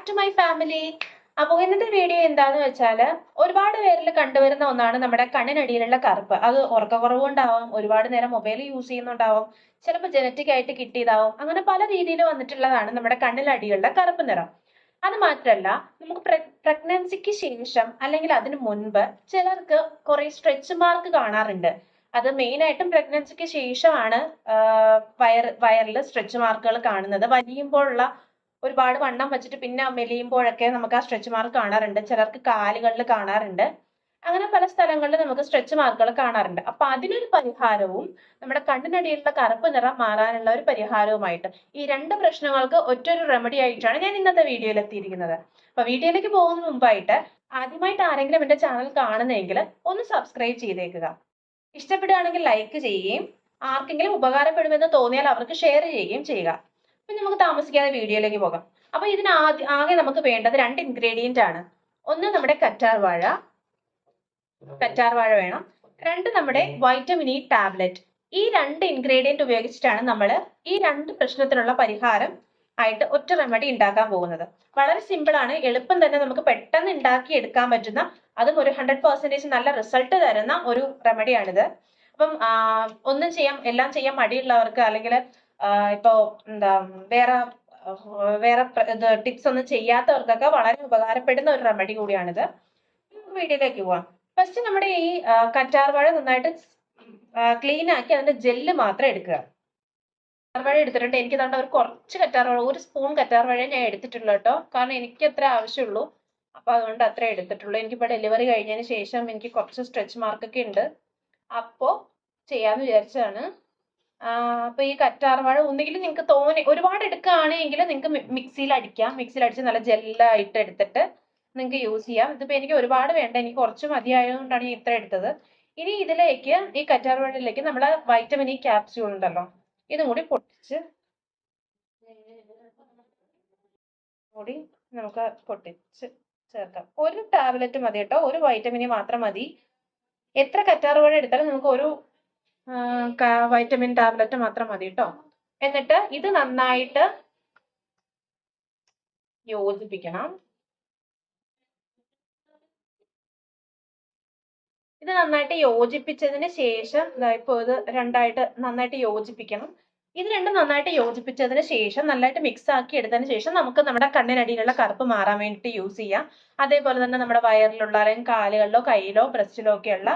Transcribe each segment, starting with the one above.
Back to my family. അപ്പോൾ ഇന്നത്തെ video എന്താന്ന് വെച്ചാൽ ഒരുപാട് പേരിൽ കണ്ടുവരുന്ന ഒന്നാണ് നമ്മുടെ കണ്ണിനടിയിലുള്ള കറുപ്പ്. അത് ഉറക്കക്കുറവ് കൊണ്ടാവും, ഒരുപാട് നേരം മൊബൈൽ യൂസ് ചെയ്യുന്നുണ്ടാവും, ചിലപ്പോൾ ജനറ്റിക് ആയിട്ട് കിട്ടിയതാവും. അങ്ങനെ പല രീതിയിൽ വന്നിട്ടുള്ളതാണ് നമ്മുടെ കണ്ണിലടിയിലുള്ള കറുപ്പ് നിറം. അത് മാത്രമല്ല, നമുക്ക് പ്രഗ്നൻസിക്ക് ശേഷം അല്ലെങ്കിൽ അതിനു മുൻപ് ചിലർക്ക് കുറെ സ്ട്രെച്ച് മാർക്ക് കാണാറുണ്ട്. അത് മെയിൻ ആയിട്ടും പ്രഗ്നൻസിക്ക് ശേഷമാണ് വയറിൽ സ്ട്രെച്ച് മാർക്കുകൾ കാണുന്നത്. വലിയുമ്പോഴുള്ള ഒരുപാട് വണ്ണം വെച്ചിട്ട് പിന്നെ മെലിയുമ്പോഴൊക്കെ നമുക്ക് ആ സ്ട്രെച്ച് മാർക്ക് കാണാറുണ്ട്. ചിലർക്ക് കാലുകളിൽ കാണാറുണ്ട്. അങ്ങനെ പല സ്ഥലങ്ങളിൽ നമുക്ക് സ്ട്രെച്ച് മാർക്കുകൾ കാണാറുണ്ട്. അപ്പൊ അതിനൊരു പരിഹാരവും നമ്മുടെ കണ്ണിനടിയിലുള്ള കറുപ്പ് നിറം മാറാനുള്ള ഒരു പരിഹാരവുമായിട്ട് ഈ രണ്ട് പ്രശ്നങ്ങൾക്ക് ഒറ്റൊരു റെമഡി ആയിട്ടാണ് ഞാൻ ഇന്നത്തെ വീഡിയോയിൽ എത്തിയിരിക്കുന്നത്. അപ്പൊ വീഡിയോയിലേക്ക് പോകുന്ന മുമ്പായിട്ട് ആദ്യമായിട്ട് ആരെങ്കിലും എന്റെ ചാനൽ കാണുന്നെങ്കിൽ ഒന്ന് സബ്സ്ക്രൈബ് ചെയ്തേക്കുക. ഇഷ്ടപ്പെടുകയാണെങ്കിൽ ലൈക്ക് ചെയ്യുകയും ആർക്കെങ്കിലും ഉപകാരപ്പെടുമെന്ന് തോന്നിയാൽ അവർക്ക് ഷെയർ ചെയ്യുകയും ചെയ്യുക. അപ്പൊ നമുക്ക് താമസിക്കാതെ വീഡിയോയിലേക്ക് പോകാം. അപ്പൊ ഇതിന് ആകെ നമുക്ക് വേണ്ടത് രണ്ട് ഇൻഗ്രീഡിയന്റ് ആണ്. ഒന്ന് നമ്മുടെ കറ്റാർ വാഴ വേണം. രണ്ട് നമ്മുടെ വൈറ്റമിൻ ഇ ടാബ്ലറ്റ്. ഈ രണ്ട് ഇൻഗ്രീഡിയന്റ് ഉപയോഗിച്ചിട്ടാണ് നമ്മൾ ഈ രണ്ട് പ്രശ്നത്തിനുള്ള പരിഹാരം ആയിട്ട് ഒറ്റ റെമഡി ഉണ്ടാക്കാൻ പോകുന്നത്. വളരെ സിമ്പിൾ ആണ്, എളുപ്പം തന്നെ നമുക്ക് പെട്ടെന്ന് ഉണ്ടാക്കി എടുക്കാൻ പറ്റുന്ന, അതും ഒരു 100% നല്ല റിസൾട്ട് തരുന്ന ഒരു റെമഡിയാണിത്. അപ്പം എല്ലാം ചെയ്യാൻ മടിയുള്ളവർക്ക്, അല്ലെങ്കിൽ ഇപ്പോ വേറെ ടിപ്സ് ഒന്നും ചെയ്യാത്തവർക്കൊക്കെ വളരെ ഉപകാരപ്പെടുന്ന ഒരു റെമഡി കൂടിയാണിത്. വീഡിയോയിലേക്ക് പോവാം. ഫസ്റ്റ് നമ്മുടെ ഈ കറ്റാർ വാഴ നന്നായിട്ട് ക്ലീൻ ആക്കി അതിന്റെ ജെല്ല് മാത്രം എടുക്കുക. കറ്റാർ വാഴ എടുത്തിട്ടുണ്ട്. എനിക്ക് തണ്ട ഒരു കുറച്ച് കറ്റാർ വാഴ, ഒരു സ്പൂൺ കറ്റാർ വാഴ ഞാൻ എടുത്തിട്ടുള്ളൂ കേട്ടോ. കാരണം എനിക്ക് അത്ര ആവശ്യമുള്ളൂ, അപ്പൊ അതുകൊണ്ട് അത്ര എടുത്തിട്ടുള്ളൂ. എനിക്കിപ്പോ ഡെലിവറി കഴിഞ്ഞതിന് ശേഷം എനിക്ക് കുറച്ച് സ്ട്രെച്ച് മാർക്കൊക്കെ ഉണ്ട്, അപ്പോ ചെയ്യാന്ന് വിചാരിച്ചാണ്. അപ്പൊ ഈ കറ്റാർ വാഴ ഒന്നുകിൽ നിങ്ങൾക്ക് തോനെ ഒരുപാട് എടുക്കുകയാണെങ്കിൽ നിങ്ങൾക്ക് മിക്സിയിൽ അടിക്കാം. മിക്സിയിൽ അടിച്ച് നല്ല ജെല്ലായിട്ട് എടുത്തിട്ട് നിങ്ങൾക്ക് യൂസ് ചെയ്യാം. ഇതിപ്പോ എനിക്ക് ഒരുപാട് വേണ്ട, എനിക്ക് കുറച്ച് മതിയായതുകൊണ്ടാണ് ഞാൻ ഇത്ര എടുത്തത്. ഇനി ഇതിലേക്ക്, ഈ കറ്റാർ വാഴയിലേക്ക് നമ്മളെ വൈറ്റമിൻ ഇ ക്യാപ്സ്യൂൾ ഉണ്ടല്ലോ, ഇതും കൂടി നമുക്ക് പൊട്ടിച്ച് ചേർക്കാം. ഒരു ടാബ്ലറ്റ് മതി കേട്ടോ, ഒരു വൈറ്റമിൻ മാത്രം മതി. എത്ര കറ്റാർ വാഴ എടുത്താലും നമുക്ക് ഒരു വൈറ്റമിൻ ടാബ്ലറ്റ് മാത്രം മതി കേട്ടോ. എന്നിട്ട് ഇത് നന്നായിട്ട് യോജിപ്പിക്കണം. ഇത് നന്നായിട്ട് യോജിപ്പിച്ചതിന് ശേഷം ഇപ്പൊ ഇത് രണ്ടായിട്ട് നന്നായിട്ട് യോജിപ്പിക്കണം. ഇത് രണ്ടും നന്നായിട്ട് യോജിപ്പിച്ചതിന് ശേഷം നന്നായിട്ട് മിക്സ് ആക്കി എടുത്തതിന് ശേഷം നമുക്ക് നമ്മുടെ കണ്ണിനടിയിലുള്ള കറുപ്പ് മാറാൻ വേണ്ടിയിട്ട് യൂസ് ചെയ്യാം. അതേപോലെ തന്നെ നമ്മുടെ വയറിലുള്ള അല്ലെങ്കിൽ കാലുകളിലോ കയ്യിലോ ബ്രസ്റ്റിലോ ഒക്കെയുള്ള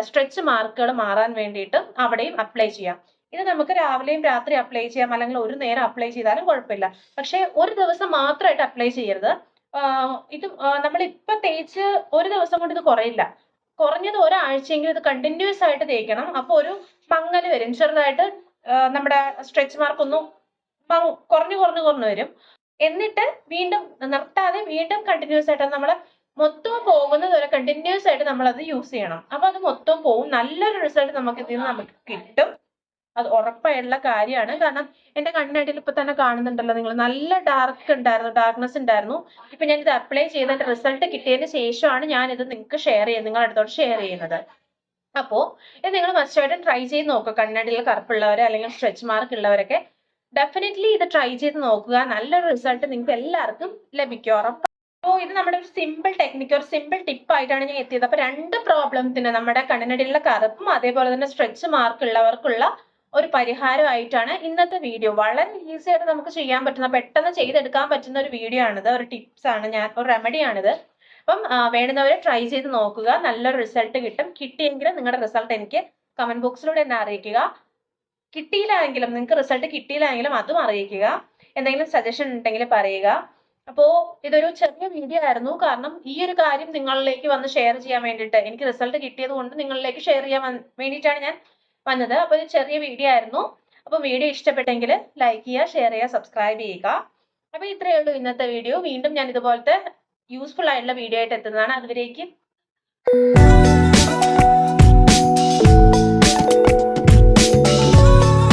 സ്ട്രെച്ച് മാർക്കുകൾ മാറാൻ വേണ്ടിയിട്ട് അവിടെയും അപ്ലൈ ചെയ്യാം. ഇത് നമുക്ക് രാവിലെയും രാത്രി അപ്ലൈ ചെയ്യാം, അല്ലെങ്കിൽ ഒരു നേരം അപ്ലൈ ചെയ്താലും കുഴപ്പമില്ല. പക്ഷെ ഒരു ദിവസം മാത്രമായിട്ട് അപ്ലൈ ചെയ്യരുത്. ഇത് നമ്മളിപ്പൊ തേച്ച് ഒരു ദിവസം കൊണ്ട് ഇത് കുറയില്ല. കുറഞ്ഞത് ഒരാഴ്ചയെങ്കിലും ഇത് കണ്ടിന്യൂസ് ആയിട്ട് തേക്കണം. അപ്പൊ ഒരു മങ്ങല് വരും, ചെറുതായിട്ട് നമ്മുടെ സ്ട്രെച്ച് മാർക്ക് ഒന്നും കുറഞ്ഞു വരും. എന്നിട്ട് വീണ്ടും നിർത്താതെ വീണ്ടും കണ്ടിന്യൂസ് ആയിട്ട് നമ്മൾ മൊത്തം പോകുന്നത് വരെ കണ്ടിന്യൂസ് ആയിട്ട് നമ്മൾ അത് യൂസ് ചെയ്യണം. അപ്പൊ അത് മൊത്തം പോകും. നല്ലൊരു റിസൾട്ട് നമുക്ക് ഇതിൽ നിന്ന് നമുക്ക് കിട്ടും. അത് ഉറപ്പായുള്ള കാര്യമാണ്. കാരണം എന്റെ കണ്ണിനടിയിൽ ഇപ്പൊ തന്നെ കാണുന്നുണ്ടല്ലോ നിങ്ങൾ, നല്ല ഡാർക്ക്നെസ് ഉണ്ടായിരുന്നു. ഇപ്പൊ ഞാൻ ഇത് അപ്ലൈ ചെയ്തതിന്റെ റിസൾട്ട് കിട്ടിയതിന് ശേഷമാണ് ഞാൻ ഇത് നിങ്ങൾക്ക് നിങ്ങളുടെ അടുത്തോട്ട് ഷെയർ ചെയ്യുന്നത്. അപ്പോ ഇത് നിങ്ങൾ മസ്റ്റായിട്ട് ട്രൈ ചെയ്ത് നോക്കുക. കണ്ണടിയിൽ കറുപ്പുള്ളവരെ അല്ലെങ്കിൽ സ്ട്രെച്ച് മാർക്ക് ഉള്ളവരൊക്കെ ഡെഫിനറ്റ്ലി ഇത് ട്രൈ ചെയ്ത് നോക്കുക. നല്ലൊരു റിസൾട്ട് നിങ്ങൾക്ക് എല്ലാവർക്കും ലഭിക്കും, ഉറപ്പ്. അപ്പോൾ ഇത് നമ്മുടെ ഒരു സിമ്പിൾ ടെക്നിക്ക്, ഒരു സിമ്പിൾ ടിപ്പ് ആയിട്ടാണ് ഞാൻ എത്തിയത്. അപ്പൊ രണ്ട് പ്രോബ്ലത്തിന്, നമ്മുടെ കണ്ണിനടിയിലുള്ള കറുപ്പും അതേപോലെ തന്നെ സ്ട്രെച്ച് മാർക്ക് ഉള്ളവർക്കുള്ള ഒരു പരിഹാരമായിട്ടാണ് ഇന്നത്തെ വീഡിയോ. വളരെ ഈസി ആയിട്ട് നമുക്ക് ചെയ്യാൻ പറ്റുന്ന, പെട്ടെന്ന് ചെയ്തെടുക്കാൻ പറ്റുന്ന ഒരു വീഡിയോ ആണിത്, ഒരു ടിപ്സ് ആണ്, ഒരു റെമഡിയാണിത്. അപ്പം വേണ്ടുന്നവരെ ട്രൈ ചെയ്ത് നോക്കുക. നല്ലൊരു റിസൾട്ട് കിട്ടും. കിട്ടിയെങ്കിൽ നിങ്ങളുടെ റിസൾട്ട് എനിക്ക് കമന്റ് ബോക്സിലൂടെ എന്നെ അറിയിക്കുക. കിട്ടിയില്ലെങ്കിലും, നിങ്ങൾക്ക് റിസൾട്ട് കിട്ടിയില്ലെങ്കിലും അതും അറിയിക്കുക. എന്തെങ്കിലും സജഷൻ ഉണ്ടെങ്കിൽ പറയുക. അപ്പോ ഇതൊരു ചെറിയ വീഡിയോ ആയിരുന്നു. കാരണം ഈ ഒരു കാര്യം നിങ്ങളിലേക്ക് വന്ന് ഷെയർ ചെയ്യാൻ വേണ്ടിയിട്ട്, എനിക്ക് റിസൾട്ട് കിട്ടിയത് കൊണ്ട് നിങ്ങളിലേക്ക് ഷെയർ ചെയ്യാൻ വേണ്ടിയിട്ടാണ് ഞാൻ വന്നത്. അപ്പൊ ഇത് ചെറിയ വീഡിയോ ആയിരുന്നു. അപ്പൊ വീഡിയോ ഇഷ്ടപ്പെട്ടെങ്കിൽ ലൈക്ക് ചെയ്യുക, ഷെയർ ചെയ്യുക, സബ്സ്ക്രൈബ് ചെയ്യുക. അപ്പൊ ഇത്രയേ ഉള്ളൂ ഇന്നത്തെ വീഡിയോ. വീണ്ടും ഞാൻ ഇതുപോലത്തെ യൂസ്ഫുൾ ആയിട്ടുള്ള വീഡിയോ ആയിട്ട് എത്തുന്നതാണ്. അതുവരേക്കും